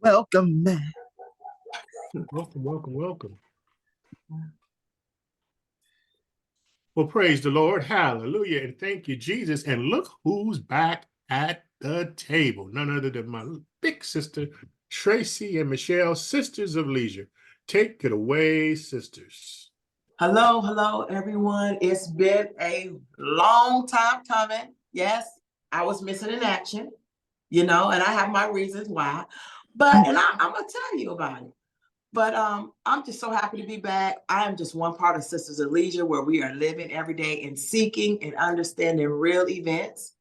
Welcome back. Welcome, welcome, welcome. Well, praise the Lord. Hallelujah. And thank you, Jesus. And look who's back at the table. None other than my big sister, Tracy and Michelle, Sisters of Leisure. Take it away, sisters. Hello, everyone. It's been a long time coming. Yes, I was missing in action, and I have my reasons why. But I'm gonna tell you about it. But I'm just so happy to be back. I am just one part of Sisters of Leisure, where we are living every day and seeking and understanding real events.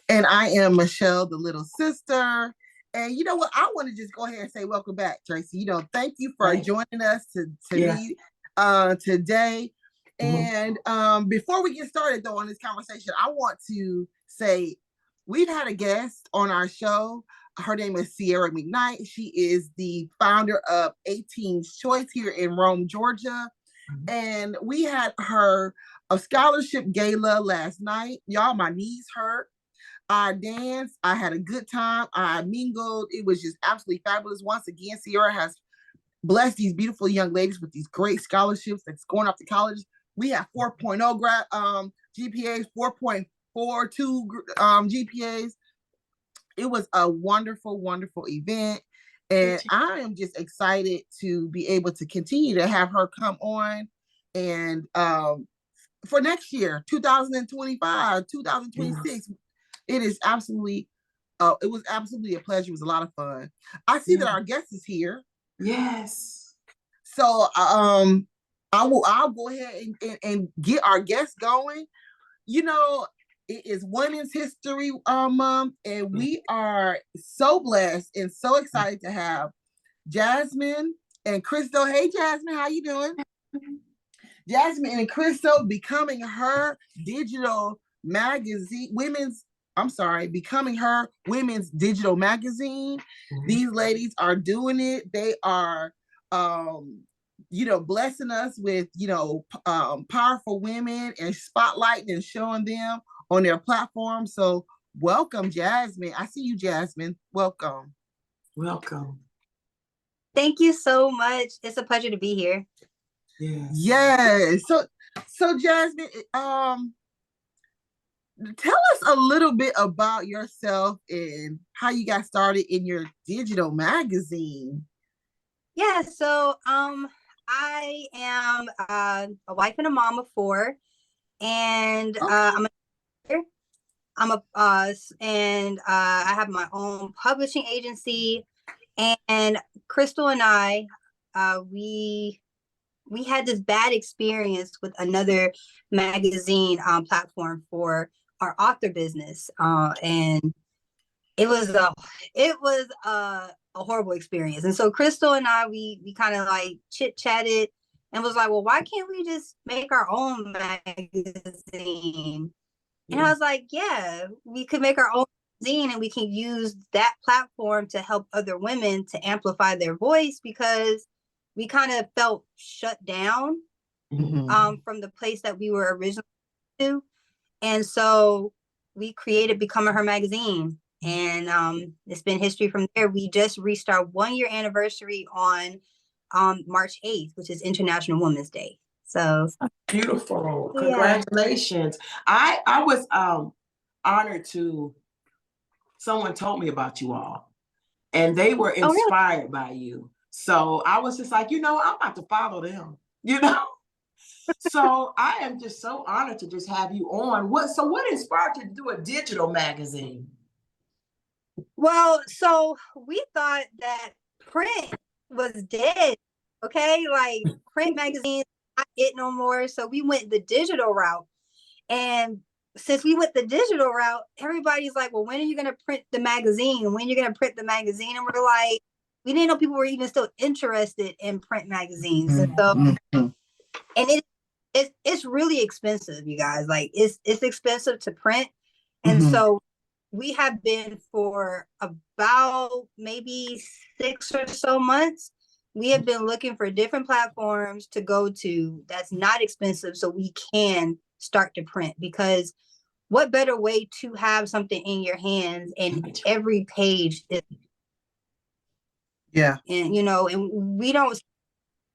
And I am Michelle, the little sister. And you know what? I want to just go ahead and say welcome back, Tracy. Thank you for joining us today. And before we get started, though, on this conversation, I want to say we've had a guest on our show. Her name is Sierra McKnight. She is the founder of 18's Choice here in Rome, Georgia. And we had a scholarship gala last night. Y'all, my knees hurt. I danced. I had a good time. I mingled. It was just absolutely fabulous. Once again, Sierra has blessed these beautiful young ladies with these great scholarships that's going off to college. We have 4.0 GPAs, 4.42 GPAs. It was a wonderful, wonderful event. And I am just excited to be able to continue to have her come on. And for next year, 2025, 2026, it was absolutely a pleasure. It was a lot of fun. I see that our guest is here. Yes. So I'll go ahead and get our guest going. It is Women's History Month, and we are so blessed and so excited to have Jasmine and Crystal. Hey, Jasmine, how you doing? Jasmine and Crystal becoming her digital magazine, becoming her women's digital magazine. These ladies are doing it. They are, blessing us with, powerful women and spotlighting and showing them on their platform. So welcome, Jasmine. I see you, Jasmine. Welcome. Thank you so much. It's a pleasure to be here. Yes. So Jasmine, tell us a little bit about yourself and how you got started in your digital magazine. Yeah, so I am a wife and a mom of 4, and I have my own publishing agency. And Crystal and I, we had this bad experience with another magazine platform for our author business, and it was a horrible experience. And so Crystal and I, we kind of like chit chatted and was like, well, why can't we just make our own magazine? And I was like, yeah, we could make our own magazine, and we can use that platform to help other women to amplify their voice, because we kind of felt shut down from the place that we were originally to. And so we created Becoming Her magazine. And it's been history from there. We just reached our 1-year anniversary on March 8th, which is International Women's Day. So beautiful. Congratulations. I was honored to, someone told me about you all, and they were inspired by you. So I was just like, I'm about to follow them, So I am just so honored to just have you on. What inspired you to do a digital magazine? Well, so we thought that print was dead. Okay, like print magazines not it no more. So we went the digital route. And since we went the digital route, everybody's like, well, when are you going to print the magazine? When are you going to print the magazine? And we're like, we didn't know people were even still interested in print magazines. And so, and it's really expensive, you guys. Like it's expensive to print. And so we have been for about maybe 6 or so months. We have been looking for different platforms to go to that's not expensive, so we can start to print. Because what better way to have something in your hands, and every page is Yeah. And, you know, and we don't,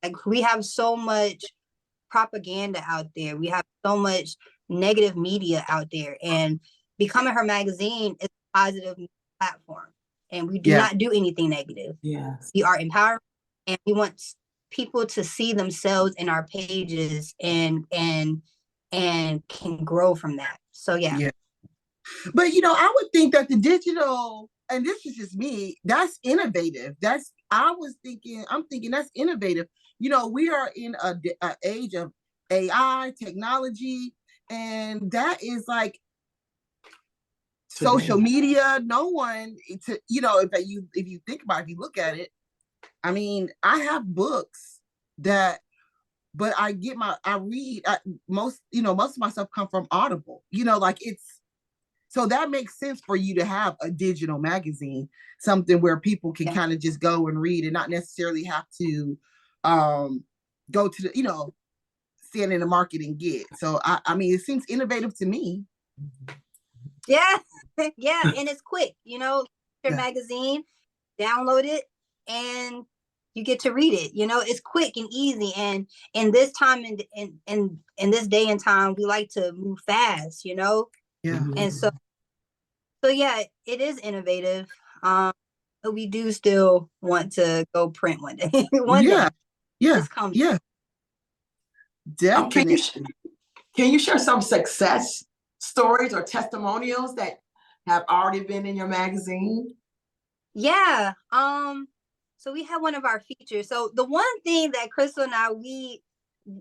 like, we have so much propaganda out there. We have so much negative media out there. And Becoming Her magazine is a positive platform. And we do not do anything negative. Yes. We are empowering, and we want people to see themselves in our pages and can grow from that. So yeah. But you know, I would think that the digital, and this is just me, that's innovative. I'm thinking that's innovative. You know, we are in a age of AI technology, and that is like social media. No one if you think about it, if you look at it, I mean, I have books that, but I read most of my stuff come from Audible, like so that makes sense for you to have a digital magazine, something where people can kind of just go and read and not necessarily have to go to the, stand in the market and get. So I mean, it seems innovative to me. Yeah. Yeah. And it's quick, your magazine, download it, and you get to read it. It's quick and easy. And in this time in this day and time, we like to move fast, Yeah. And so yeah, it is innovative. But we do still want to go print one day. One day. Yeah. It's coming. Yeah. Definitely. Can you share some success stories or testimonials that have already been in your magazine? Yeah. So we have one of our features. So the one thing that Crystal and I,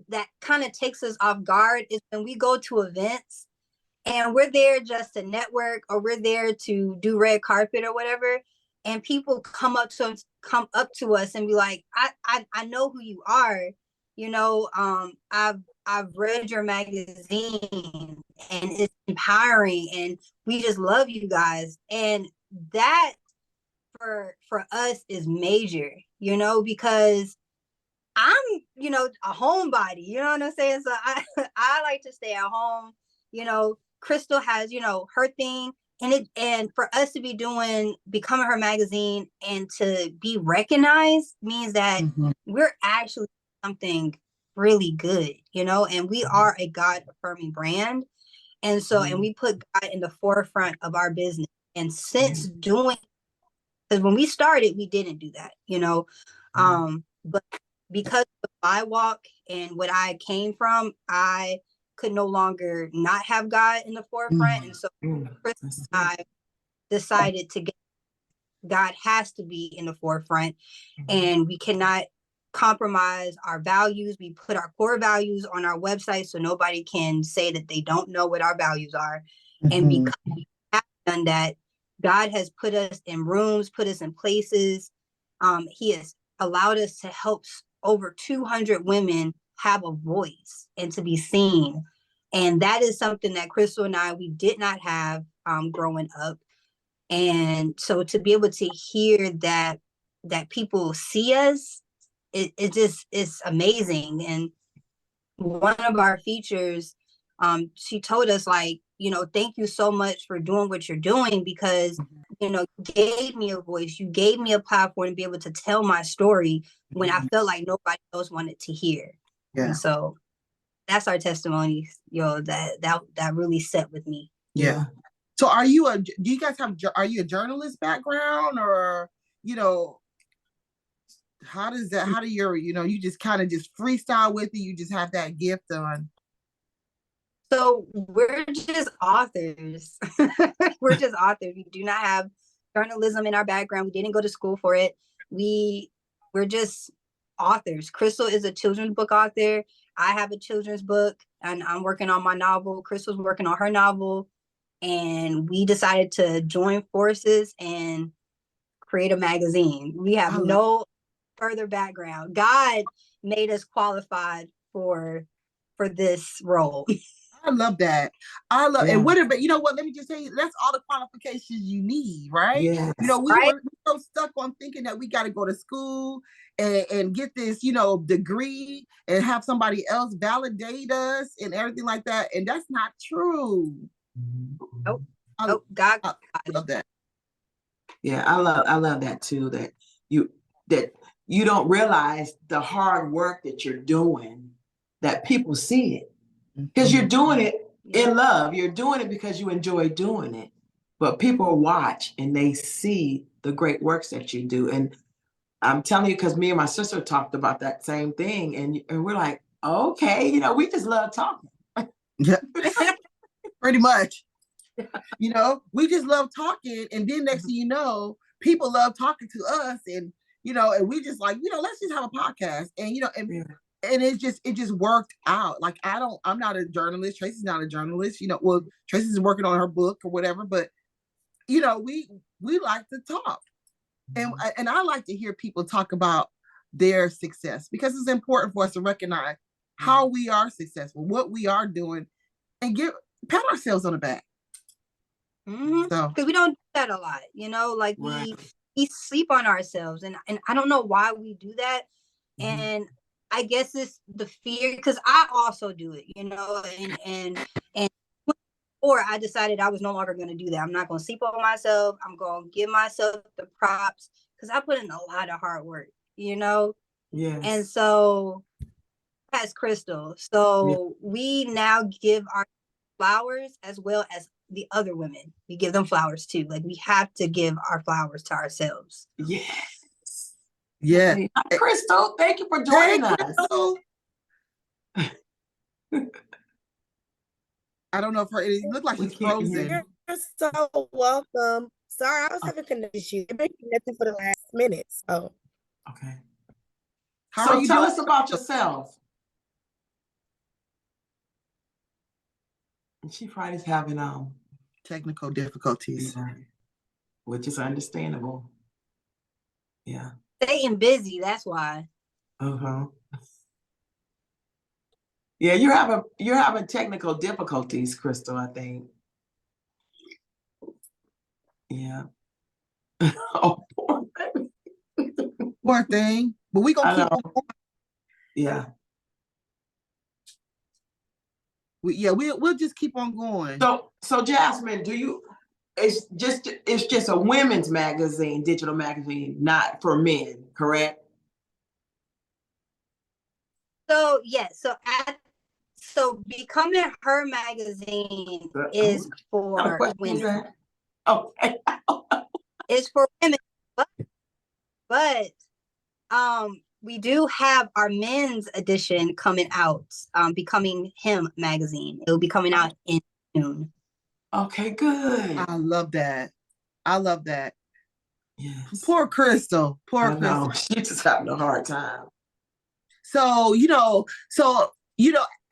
that kind of takes us off guard is when we go to events and we're there just to network, or we're there to do red carpet or whatever, and people come up to us and be like, I know who you are. I've read your magazine and it's empowering, and we just love you guys. And that for us is major, because I'm, a homebody, you know what I'm saying? So I like to stay at home. Crystal has, her thing, and for us to be Becoming Her magazine and to be recognized means that we're actually something really good, and we are a God affirming brand. And so, and we put God in the forefront of our business. And since doing, because when we started, we didn't do that, but because of my walk and what I came from, I could no longer not have God in the forefront. And so Chris and I decided to God has to be in the forefront, and we cannot compromise our values. We put our core values on our website so nobody can say that they don't know what our values are. And because we have done that, God has put us in rooms, put us in places. He has allowed us to help over 200 women have a voice and to be seen. And that is something that Crystal and I, we did not have growing up. And so to be able to hear that people see us, it's amazing. And one of our features, she told us, like, thank you so much for doing what you're doing, because, you gave me a voice, you gave me a platform to be able to tell my story when I felt like nobody else wanted to hear. Yeah. And so that's our testimony, that really set with me. Yeah. So are you a journalist background, or, how do you just kind of just freestyle with it? You just have that gift on? So we're just authors. We're just authors. We do not have journalism in our background. We didn't go to school for it. We're just authors. Crystal is a children's book author. I have a children's book, and I'm working on my novel. Crystal's working on her novel. And we decided to join forces and create a magazine. We have no further background. God made us qualified for this role. I love that. And what about, let me just say, that's all the qualifications you need, right? Yes. We're so stuck on thinking that we got to go to school and get this, degree and have somebody else validate us and everything like that. And that's not true. God. I love that. Yeah, I love that too, that that you don't realize the hard work that you're doing, that people see it. Because you're doing it in love. You're doing it because you enjoy doing it. But people watch and they see the great works that you do. And I'm telling you, because me and my sister talked about that same thing. And we're like, okay, you know, we just love talking. Yeah. Pretty much. You know, we just love talking. And then next thing you know, people love talking to us. And, you know, and we just like, you know, let's just have a podcast. And, you know, and it just worked out. Like, I'm not a journalist. Tracy's not a journalist. You know, well, Tracy's working on her book or whatever, but you know, we like to talk. And I like to hear people talk about their success, because it's important for us to recognize how we are successful, what we are doing, and pat ourselves on the back. Because we don't do that a lot, you know, like we sleep on ourselves, and I don't know why we do that. And I guess it's the fear, because I also do it, you know, and or I decided I was no longer going to do that. I'm not going to sleep on myself. I'm going to give myself the props, because I put in a lot of hard work, you know? Yes. And so that's Crystal. So we now give our flowers as well as the other women. We give them flowers too. Like, we have to give our flowers to ourselves. Yes. Yeah. Hey, Crystal, thank you for joining us. I don't know if it looked like she's frozen. You're so welcome. Sorry, I was having connection issues. I've been connected for the last minute. So okay. How so are you tell doing? us about yourself. And she Friday's having technical difficulties, which is understandable. Yeah. Staying busy, that's why. Yeah, you're having technical difficulties, Crystal, I think. Yeah. Oh, poor baby. Poor thing. But we gonna keep on going. Yeah. We'll just keep on going. So Jasmine, it's just a women's magazine, digital magazine, not for men, correct? So yes, so becoming her magazine is for women. Okay. It's for women, but we do have our men's edition coming out, Becoming Him magazine. It will be coming out in June. Okay, good. I love that. Yes. Poor Crystal. Crystal. She's just having a hard time. So,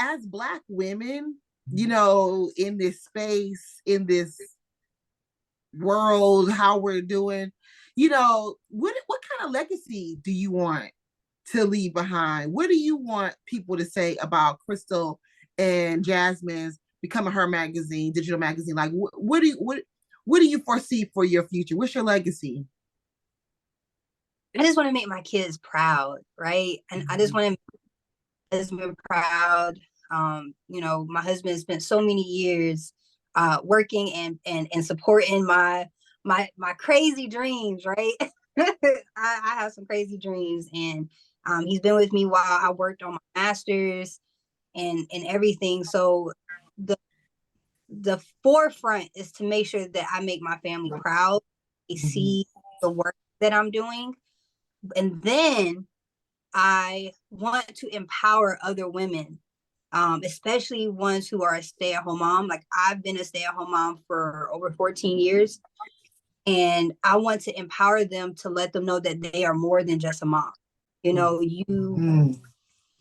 as Black women, you know, in this space, in this world, how we're doing, you know, what kind of legacy do you want to leave behind? What do you want people to say about Crystal and Jasmine's Becoming Her magazine, digital magazine? Like, what do you foresee for your future? What's your legacy? I just want to make my kids proud, right? And I just want to make my husband proud. You know, my husband has spent so many years working and supporting my crazy dreams, right? I have some crazy dreams, and he's been with me while I worked on my master's and everything. So the forefront is to make sure that I make my family proud. They see the work that I'm doing. And then I want to empower other women, especially ones who are a stay-at-home mom. Like, I've been a stay-at-home mom for over 14 years. And I want to empower them to let them know that they are more than just a mom. You know, you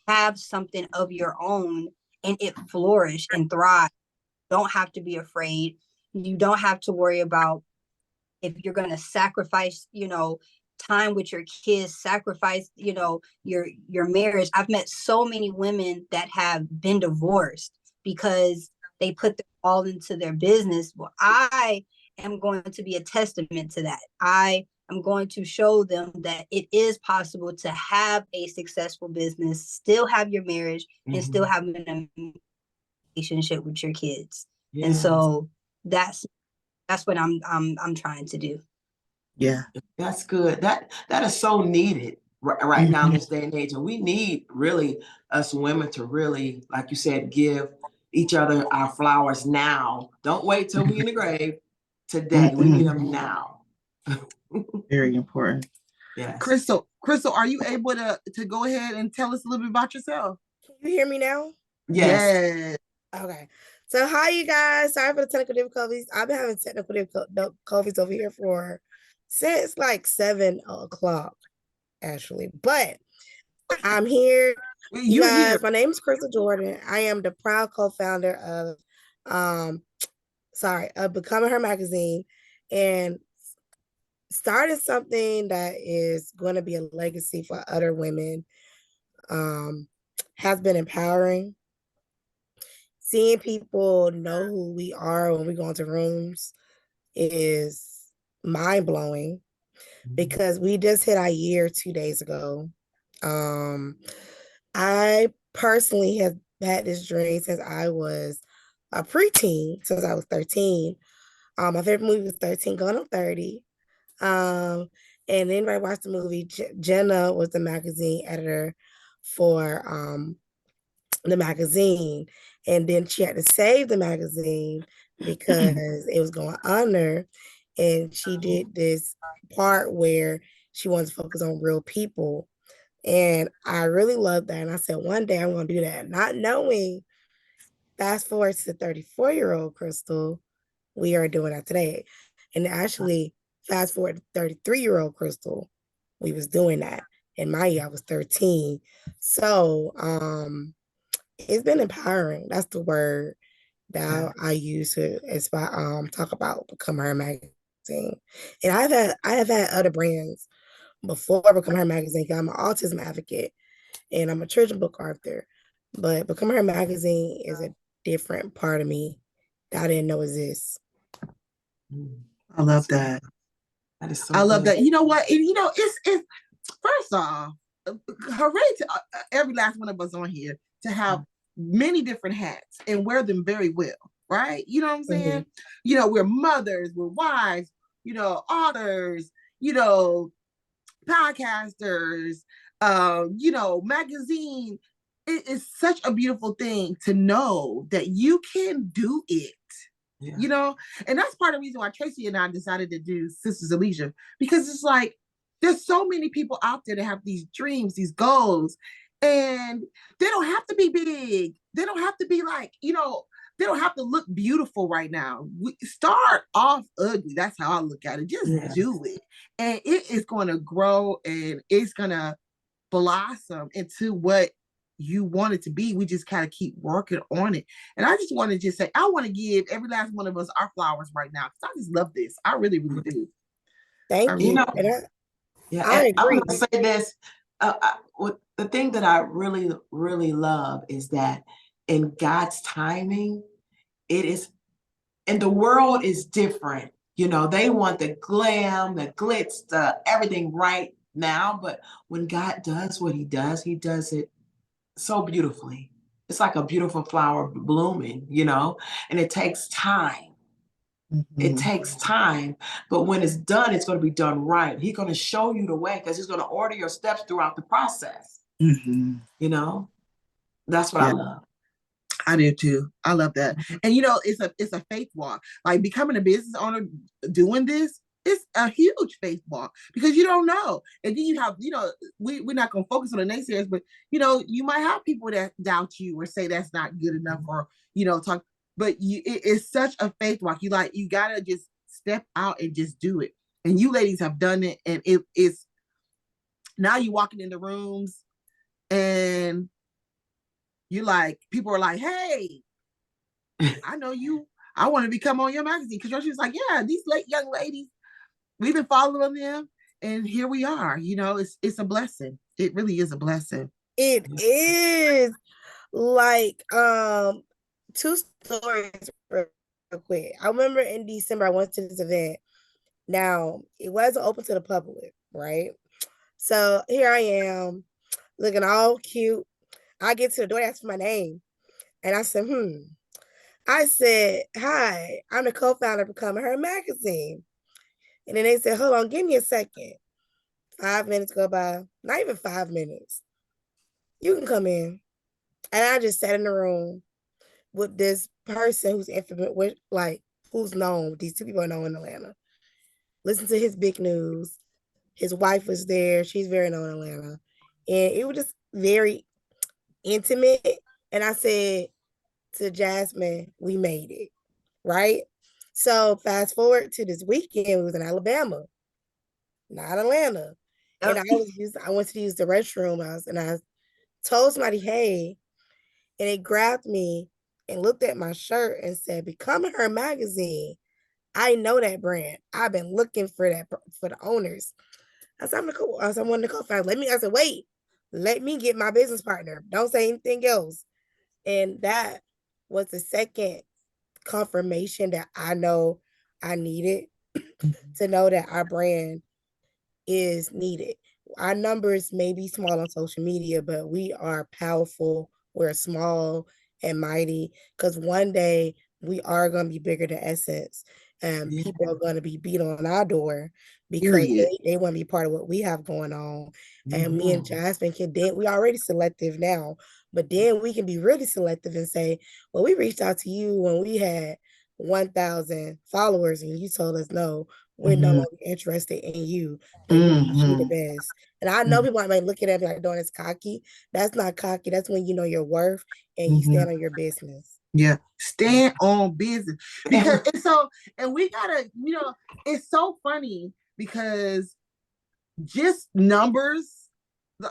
have something of your own, and it flourish and thrive. You don't have to be afraid. You don't have to worry about if you're going to sacrifice, you know, time with your kids, sacrifice, you know, your marriage. I've met so many women that have been divorced because they put their all into their business. Well, I am going to be a testament to that. I am going to show them that it is possible to have a successful business, still have your marriage, and still have a relationship with your kids. And so that's what I'm trying to do. Yeah. That's good. That is so needed right now in this day and age. And we need really us women to really, like you said, give each other our flowers now. Don't wait till we in the grave. Today. We need them now. Very important. Yes. Crystal, are you able to go ahead and tell us a little bit about yourself? Can you hear me now? Yes. Yes. Okay. So hi you guys. Sorry for the technical difficulties. I've been having technical difficulties over here since like 7 o'clock, actually. But I'm here. You You're guys, here. my name is Crystal Jordan. I am the proud co-founder of Becoming Her magazine, and started something that is going to be a legacy for other women. Has been empowering. Seeing people know who we are when we go into rooms is mind-blowing, because we just hit our year 2 days ago. I personally have had this dream since I was a preteen, since I was 13. My favorite movie was 13 Going on 30. And then I watched the movie. Jenna was the magazine editor for the magazine, and then she had to save the magazine because it was going under, and she did this part where she wanted to focus on real people, and I really loved that. And I said, one day I'm going to do that, not knowing, fast forward to 34-year-old Crystal, we are doing that today. And actually, fast forward to 33-year-old Crystal, we was doing that. In my year, I was 13. So it's been empowering. That's the word that I use to talk about Become Her magazine. And I have had other brands before Become Her magazine. I'm an autism advocate and I'm a children's book author. But Become Her magazine is a different part of me that I didn't know exists. I love that. That is so I love good. that. You know what? And it's first off, hooray to every last one of us on here to have many different hats and wear them very well, right? You know what I'm saying? We're mothers, we're wives, authors, podcasters, magazine. It is such a beautiful thing to know that you can do it. Yeah. And that's part of the reason why Tracy and I decided to do Sisters of Leisure, because it's like there's so many people out there that have these dreams, these goals, and they don't have to be big. They don't have to be like, they don't have to look beautiful right now. We start off ugly. That's how I look at it. Just do it. And it is going to grow and it's going to blossom into what you want it to be. We just kind of keep working on it. And I just want to just say, I want to give every last one of us our flowers right now, because I just love this. I really, really do. Thank you. I agree. I'm going to say this. The thing that I really, really love is that in God's timing, it is, and the world is different. They want the glam, the glitz, the everything right now. But when God does what he does it so beautifully. It's like a beautiful flower blooming, and it takes time. It takes time, but when it's done, it's going to be done right. He's going to show you the way, because he's going to order your steps throughout the process. That's what I love. I do too. I love that. And it's a faith walk. Like becoming a business owner, doing this, it's a huge faith walk, because you don't know. And then you have, we're not going to focus on the naysayers, but you might have people that doubt you or say that's not good enough, or talk. But it's such a faith walk. You gotta just step out and just do it. And you ladies have done it, and it's now you walking in the rooms and you like, people are like, hey, I know you. I want to become on your magazine. Because she was like, yeah, these young ladies, we've been following them, and here we are. It's a blessing. It really is a blessing. It is. Like, two stories real quick. I remember in December, I went to this event. Now, it wasn't open to the public, right? So here I am, looking all cute. I get to the door, ask for my name. And I said, I said, hi, I'm the co-founder of Becoming Her magazine. And then they said, hold on, give me a second. 5 minutes go by, not even 5 minutes. You can come in. And I just sat in the room with this person who's intimate with, like, who's known. These two people are known in Atlanta. Listen to his big news. His wife was there. She's very known in Atlanta. And it was just very intimate. And I said to Jasmine, we made it. Right? So fast forward to this weekend, we was in Alabama, not Atlanta. And I went to use the restroom. And I told somebody, hey, and it grabbed me and looked at my shirt and said, Becoming Her magazine. I know that brand. I've been looking for that for the owners. I said, I'm one of the co-founders. I said, wait, let me get my business partner. Don't say anything else. And that was the second confirmation that I know I needed to know that our brand is needed. Our numbers may be small on social media, but we are powerful. We're small and mighty because one day we are going to be bigger than Essence, and people are going to be beat on our door because they want to be part of what we have going on. And me and Jasmine we already selective now, but then we can be really selective and say, well, we reached out to you when we had 1,000 followers and you told us no, we're no longer interested in you. But you the best. And I know people might look at it like, "Don't it's cocky." That's not cocky. That's when you know your worth and you stand on your business. Yeah, stand on business. Because it's so, and we gotta, it's so funny because just numbers,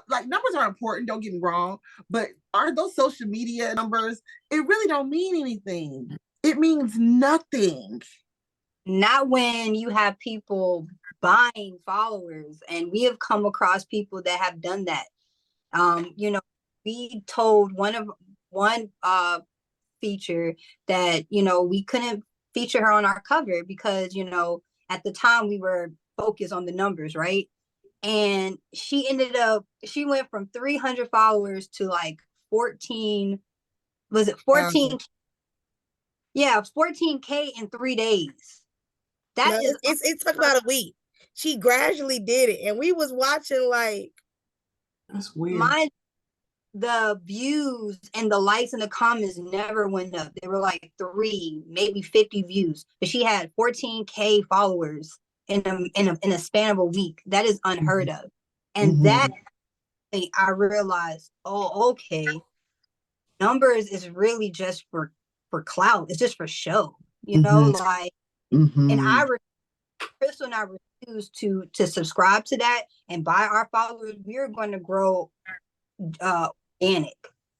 like numbers are important, don't get me wrong, but are those social media numbers, it really don't mean anything. It means nothing. Not when you have people buying followers, and we have come across people that have done that. We told one feature that we couldn't feature her on our cover because at the time we were focused on the numbers, right? And she went from 300 followers to like 14. Was it 14? Yeah, 14K in 3 days. It took about a week. She gradually did it, and we was watching like, that's weird. The views and the likes and the comments never went up. They were like 3, maybe 50 views, but she had 14K followers in a span of a week. That is unheard of. And that I realized, oh, okay, numbers is really just for clout. It's just for show, like. And Crystal and I refuse to subscribe to that and buy our followers. We're going to grow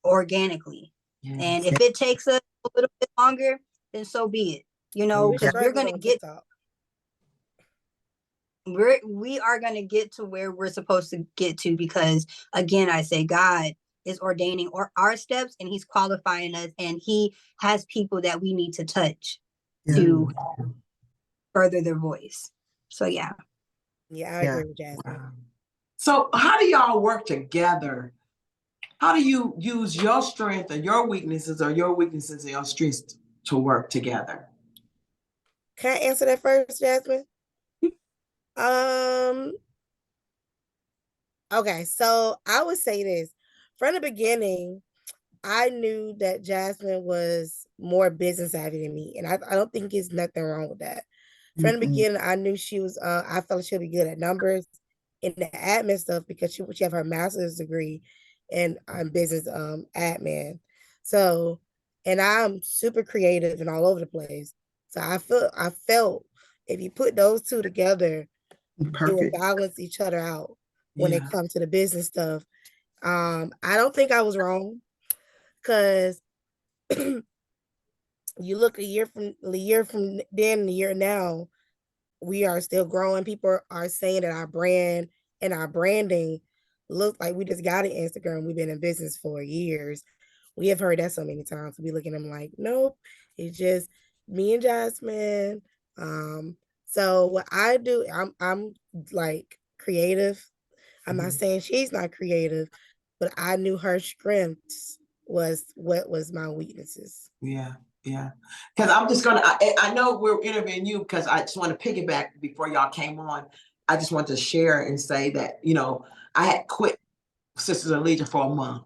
organically. Yes. And if it takes us a little bit longer, then so be it. Because we're going to get we are going to get to where we're supposed to get to, because again, I say God is ordaining our steps and he's qualifying us, and he has people that we need to touch to further their voice. So yeah, I agree with Jasmine. Wow. So how do y'all work together? How do you use your strength or your weaknesses and your strengths to work together? Can I answer that first, Jasmine? Okay, so I would say this. From the beginning, I knew that Jasmine was more business savvy than me, and I don't think there's nothing wrong with that. From the beginning, I knew she was. I felt she'll be good at numbers and the admin stuff because she have her master's degree in business admin. So, and I'm super creative and all over the place. So I felt if you put those two together, it would balance each other out when it comes to the business stuff. I don't think I was wrong, because you look a year from then, the year now, we are still growing. People are saying that our brand and our branding look like we just got an Instagram. We've been in business for years. We have heard that so many times. We look at them like, nope, it's just me and Jasmine. So what I do, I'm like creative. I'm not saying she's not creative, but I knew her strengths was what was my weaknesses. Yeah. Yeah, because I'm just gonna. I know we're interviewing you because I just want to piggyback before y'all came on. I just want to share and say that I had quit Sisters of Legion for a month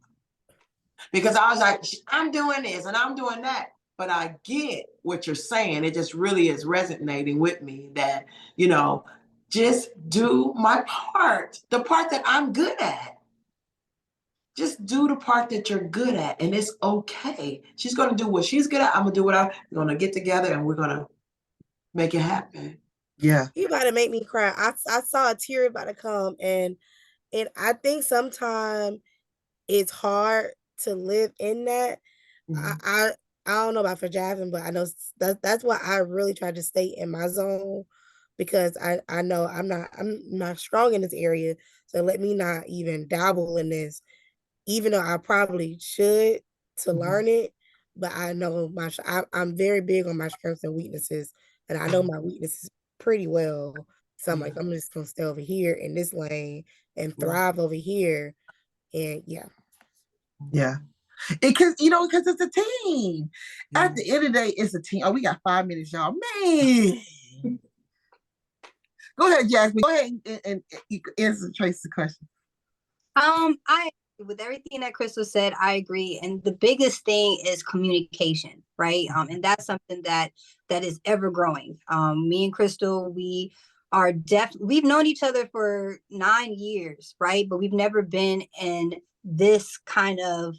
because I was like, I'm doing this and I'm doing that. But I get what you're saying. It just really is resonating with me that just do my part, the part that I'm good at. Just do the part that you're good at, and it's okay. She's gonna do what she's good at. I'm gonna do what we're gonna get together, and we're gonna make it happen. Yeah. You about to make me cry. I saw a tear about to come, and I think sometimes it's hard to live in that. Mhm. I don't know about for Jasmine, but I know that's why I really try to stay in my zone, because I know I'm not strong in this area. So let me not even dabble in this, even though I probably should to learn it. But I know I'm very big on my strengths and weaknesses, and I know my weaknesses pretty well. So I'm like, I'm just gonna stay over here in this lane and thrive over here. And yeah. Yeah. Because it's a team. At the end of the day, it's a team. Oh, we got 5 minutes, y'all. Man. Go ahead, Jasmine. Go ahead and answer Tracy's question. I with everything that Crystal said, I agree. And the biggest thing is communication, right? And that's something that is ever growing. Me and Crystal, we've known each other for 9 years, right? But we've never been in this kind of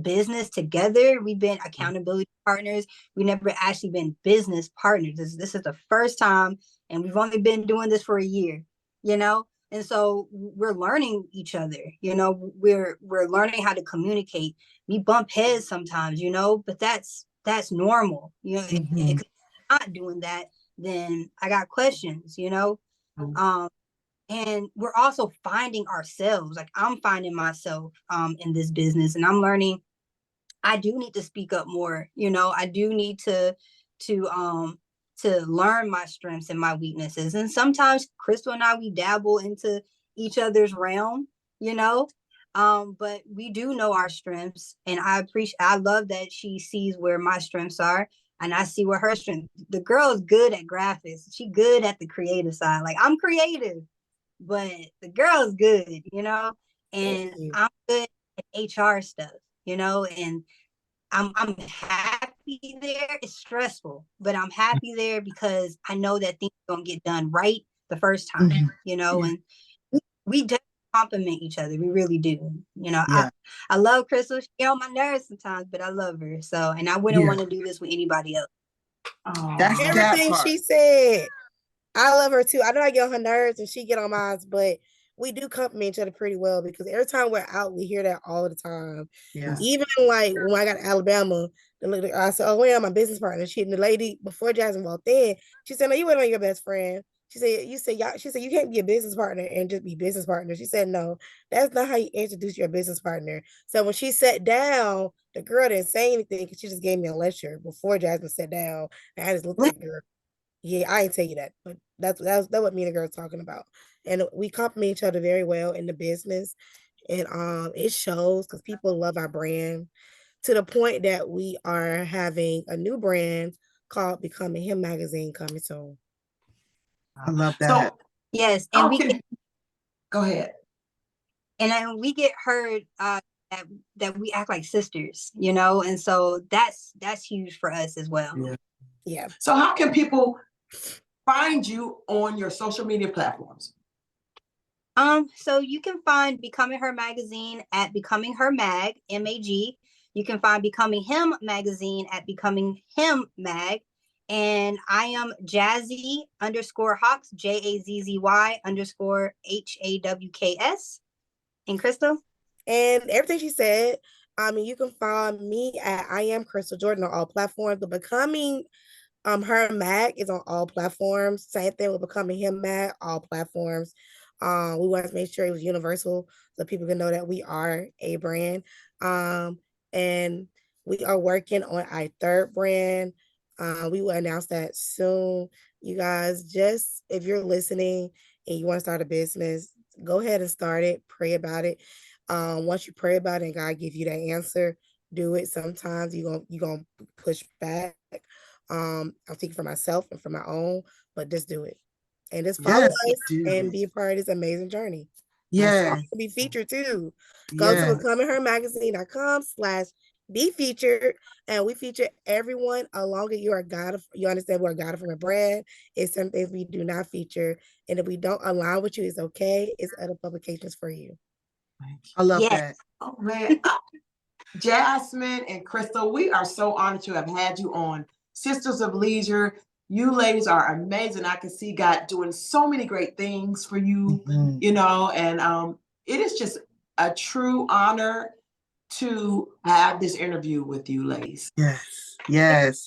business together. We've been accountability partners. We've never actually been business partners. This is the first time, and we've only been doing this for a year, and so we're learning each other, we're learning how to communicate. We bump heads sometimes, but that's normal, if not doing that, then I got questions, and we're also finding ourselves. Like, I'm finding myself in this business, and I'm learning I do need to speak up more. I do need to learn my strengths and my weaknesses. And sometimes Crystal and we dabble into each other's realm, but we do know our strengths, and I love that she sees where my strengths are, and I see where her strength. The girl is good at graphics. She good at the creative side. Like, I'm creative, but the girl is good, and I'm good at HR stuff, and I'm happy there. It's stressful, but I'm happy there because I know that things are gonna get done right the first time, and we just compliment each other. We really do. I love Crystal. She on my nerves sometimes, but I love her. So, and I wouldn't want to do this with anybody else. That's everything she said. I love her too. I know I get on her nerves and she get on mine, but we do compliment each other pretty well, because every time we're out, we hear that all the time. Yeah. Even like when I got to Alabama, I said, "Oh, where are my business partner?" And the lady before Jasmine walked in, she said, "No, you weren't on your best friend." She said, She said, "You can't be a business partner and just be business partner." She said, "No, that's not how you introduce your business partner." So when she sat down, the girl didn't say anything because she just gave me a lecture before Jasmine sat down, and I just looked at her. Yeah, I ain't tell you that, but that's what me and the girl's talking about. And we compliment each other very well in the business. And it shows because people love our brand, to the point that we are having a new brand called Becoming Him magazine coming soon. I love that. So, yes, and go ahead. And then we get heard that we act like sisters, and so that's huge for us as well. Yeah. So how can people find you on your social media platforms? So you can find Becoming Her magazine at Becoming Her Mag, MAG. You can find Becoming Him magazine at Becoming Him Mag. And I am Jazzy _Hawks, JAZZY _HAWKS. And Crystal? And everything she said, you can find me at I am Crystal Jordan on all platforms. But Becoming Her Mag is on all platforms. Same thing with Becoming Him Mag, all platforms. We wanted to make sure it was universal so people can know that we are a brand. And we are working on our third brand. We will announce that soon. You guys, just if you're listening and you want to start a business, go ahead and start it. Pray about it. Once you pray about it and God give you that answer, do it. Sometimes you're gonna push back, I'm speaking for myself and for my own, but just do it. And just follow Yes, us do and it. be a part of this amazing journey. Yes, To be featured too. Go to yes. becominghermagazine.com/be featured, and we feature everyone along with you understand we're God from a brand. It's some things we do not feature, and if we don't align with you, it's okay. It's other publications for you. I love Yes. that. Oh man, Jasmine and Crystal, we are so honored to have had you on Sisters of Leisure. You ladies are amazing. I can see God doing so many great things for you, Mhm. you know, and it is just a true honor to have this interview with you ladies. Yes, yes.